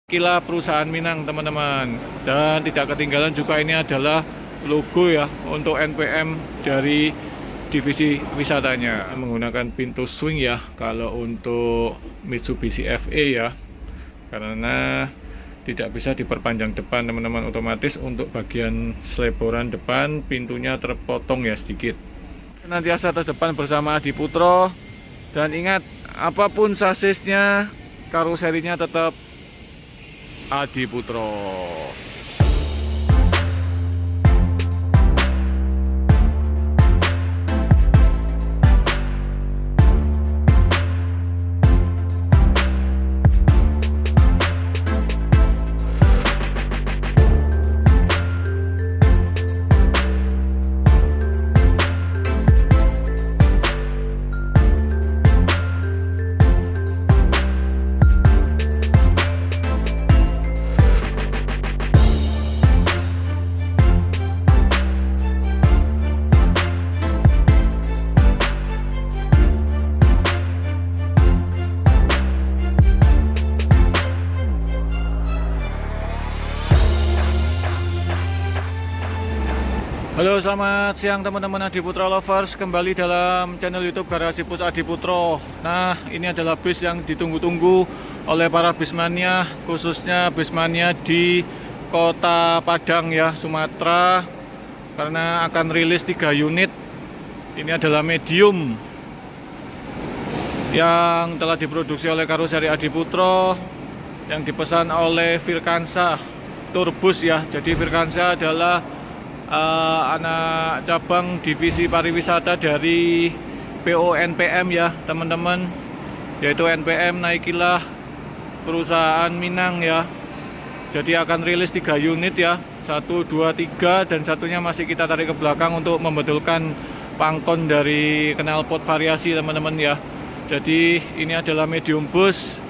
Kila perusahaan Minang teman-teman, dan tidak ketinggalan juga ini adalah logo ya untuk NPM dari divisi wisatanya, menggunakan pintu swing ya kalau untuk Mitsubishi FE ya, karena tidak bisa diperpanjang depan teman-teman, otomatis untuk bagian seleboran depan pintunya terpotong ya sedikit. Senantiasa terdepan bersama Adi Putro, dan ingat apapun sasisnya, karoserinya tetap Adi Putro. Halo, selamat siang teman-teman Adi Putro lovers, kembali dalam channel YouTube Garasi Pus Adi Putro. Nah, ini adalah bis yang ditunggu-tunggu oleh para bismania, khususnya bismania di Kota Padang ya, Sumatera, karena akan rilis 3 unit. Ini adalah medium yang telah diproduksi oleh karoseri Adi Putro, yang dipesan oleh Virkansa Tourbus ya. Jadi Virkansa adalah anak cabang divisi pariwisata dari PO NPM ya teman-teman, yaitu NPM Naikilah perusahaan Minang ya. Jadi akan rilis 3 unit ya, 1, 2, 3, dan satunya masih kita tarik ke belakang untuk membetulkan pangkon dari knalpot variasi teman-teman ya. Jadi ini adalah medium bus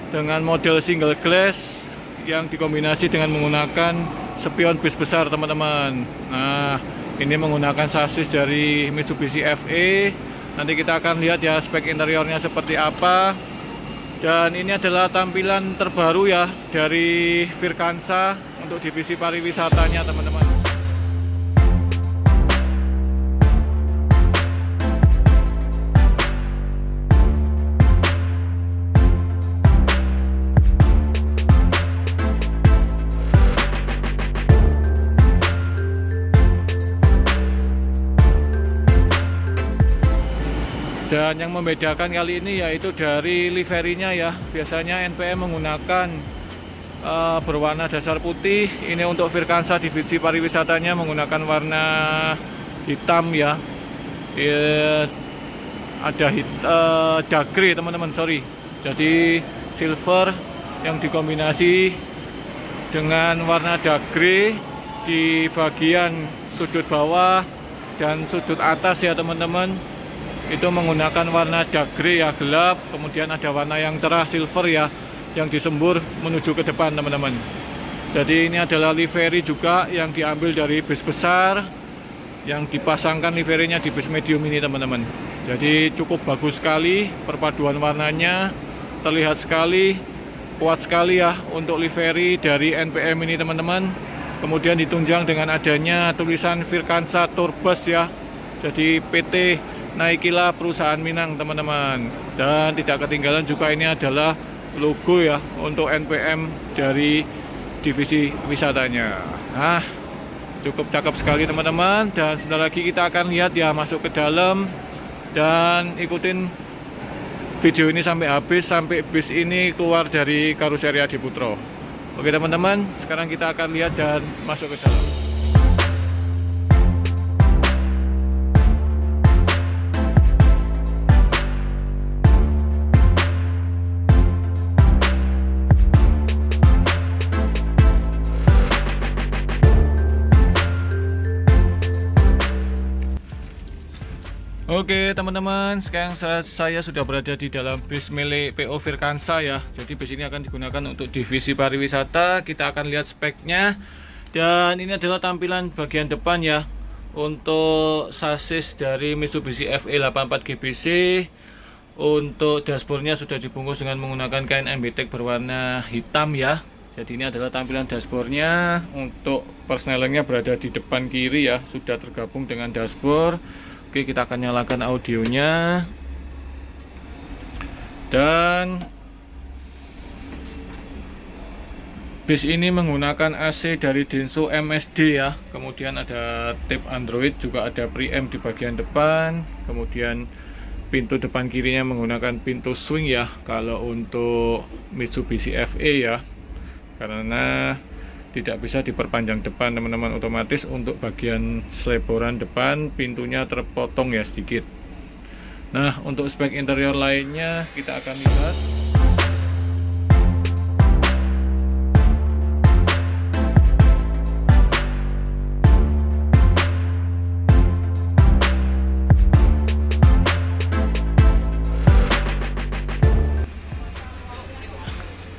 dengan model single glass yang dikombinasi dengan menggunakan spion bis besar teman-teman. Nah, ini menggunakan sasis dari Mitsubishi FE. Nanti kita akan lihat ya spek interiornya seperti apa. Dan ini adalah tampilan terbaru ya dari Virkansa untuk divisi pariwisatanya teman-teman. Dan yang membedakan kali ini yaitu dari liverinya ya. Biasanya NPM menggunakan berwarna dasar putih. Ini untuk Virkansa divisi pariwisatanya menggunakan warna hitam ya. Ada dark grey teman-teman, sorry. Jadi silver yang dikombinasi dengan warna dark grey di bagian sudut bawah dan sudut atas ya teman-teman. Itu menggunakan warna dark grey ya, gelap, kemudian ada warna yang cerah silver ya, yang disembur menuju ke depan teman-teman. Jadi ini adalah livery juga yang diambil dari bis besar, yang dipasangkan liverinya di bis medium ini teman-teman. Jadi cukup bagus sekali perpaduan warnanya, terlihat sekali, kuat sekali ya untuk livery dari NPM ini teman-teman. Kemudian ditunjang dengan adanya tulisan Virkansa Tourbus ya, jadi PT Naikilah perusahaan Minang teman-teman. Dan tidak ketinggalan juga ini adalah logo ya untuk NPM dari divisi wisatanya. Nah, cukup cakep sekali teman-teman. Dan sebentar lagi kita akan lihat ya masuk ke dalam, dan ikutin video ini sampai habis, sampai bis ini keluar dari karoseri Adi Putro. Oke teman-teman, sekarang kita akan lihat dan masuk ke dalam. Oke teman-teman, sekarang saya sudah berada di dalam bis milik PO Virkansa ya. Jadi bis ini akan digunakan untuk divisi pariwisata. Kita akan lihat speknya. Dan ini adalah tampilan bagian depan ya, untuk sasis dari Mitsubishi FE 84 GBC. Untuk dashboardnya sudah dibungkus dengan menggunakan kain MBTEK berwarna hitam ya. Jadi ini adalah tampilan dashboardnya. Untuk persnelingnya berada di depan kiri ya, sudah tergabung dengan dashboard. Oke, kita akan nyalakan audionya. Dan bis ini menggunakan AC dari Denso MSD ya. Kemudian ada tip Android, juga ada preamp di bagian depan. Kemudian pintu depan kirinya menggunakan pintu swing ya, kalau untuk Mitsubishi FE ya, karena tidak bisa diperpanjang depan teman-teman. Otomatis untuk bagian seleboran depan pintunya terpotong ya sedikit. Nah, untuk spek interior lainnya kita akan lihat.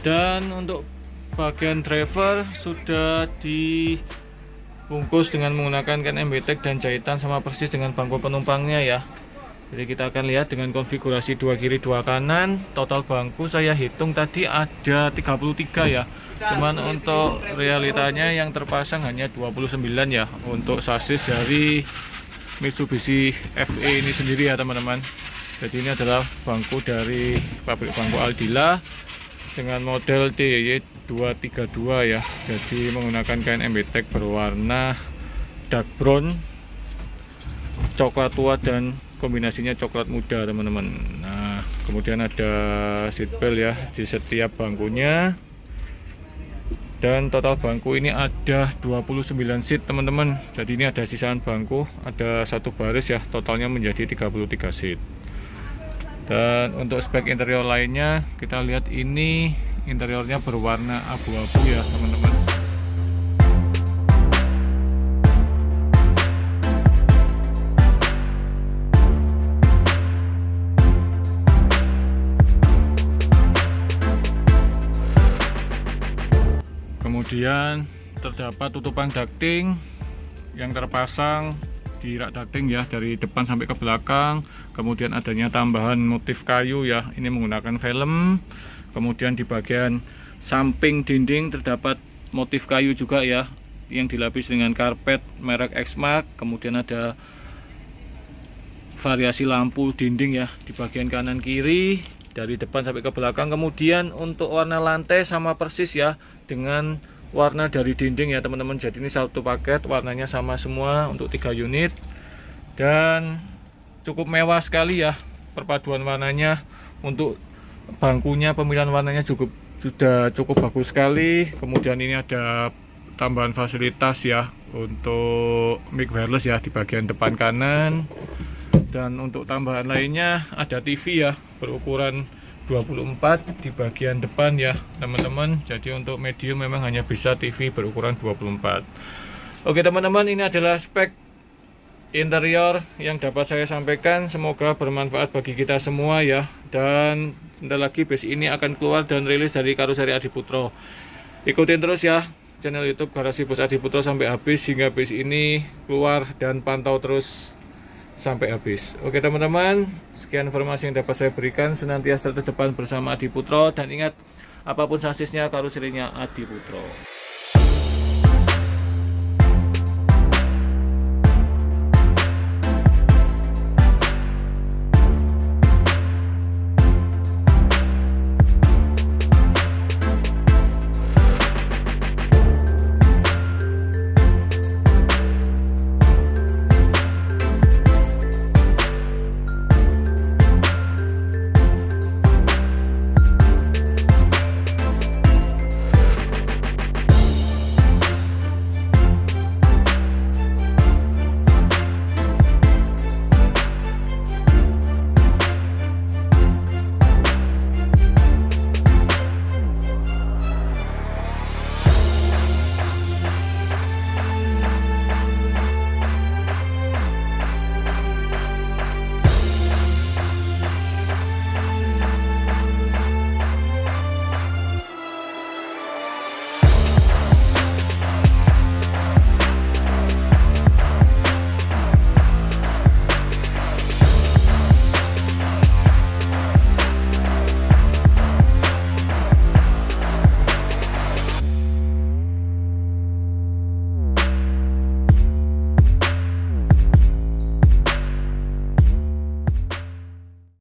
Dan untuk bagian driver sudah dibungkus dengan menggunakan kain MBTEK dan jahitan sama persis dengan bangku penumpangnya ya. Jadi kita akan lihat dengan konfigurasi 2 kiri 2 kanan. Total bangku saya hitung tadi ada 33 ya. Cuman untuk realitanya yang terpasang hanya 29 ya, untuk sasis dari Mitsubishi FE ini sendiri ya teman-teman. Jadi ini adalah bangku dari pabrik bangku Aldila dengan model DY232 ya. Jadi menggunakan kain MBTEK berwarna dark brown, coklat tua, dan kombinasinya coklat muda teman-teman. Nah, kemudian ada seat belt ya di setiap bangkunya. Dan total bangku ini ada 29 seat teman-teman. Jadi ini ada sisaan bangku, ada satu baris ya, totalnya menjadi 33 seat. Dan untuk spek interior lainnya kita lihat, ini interiornya berwarna abu-abu ya teman-teman. Kemudian terdapat tutupan ducting yang terpasang di rak ducting ya, dari depan sampai ke belakang. Kemudian adanya tambahan motif kayu ya, ini menggunakan film. Kemudian di bagian samping dinding terdapat motif kayu juga ya, yang dilapis dengan karpet merek Exmark. Kemudian ada variasi lampu dinding ya di bagian kanan kiri dari depan sampai ke belakang. Kemudian untuk warna lantai sama persis ya dengan warna dari dinding ya teman-teman. Jadi ini satu paket, warnanya sama semua untuk 3 unit dan cukup mewah sekali ya perpaduan warnanya. Untuk bangkunya pemilihan warnanya sudah cukup bagus sekali. Kemudian ini ada tambahan fasilitas ya untuk mic wireless ya di bagian depan kanan. Dan untuk tambahan lainnya ada TV ya berukuran 24 di bagian depan ya teman-teman. Jadi untuk medium memang hanya bisa TV berukuran 24. Oke teman-teman, ini adalah spek interior yang dapat saya sampaikan. Semoga bermanfaat bagi kita semua ya. Dan sebentar lagi bis ini akan keluar dan rilis dari Karoseri Adiputro. Ikutin terus ya channel YouTube Garasi Bus Adiputro sampai habis, hingga bis ini keluar, dan pantau terus sampai habis. Oke teman-teman, sekian informasi yang dapat saya berikan. Senantiasa terdepan bersama Adiputro, dan ingat, apapun sasisnya karoserinya Adiputro.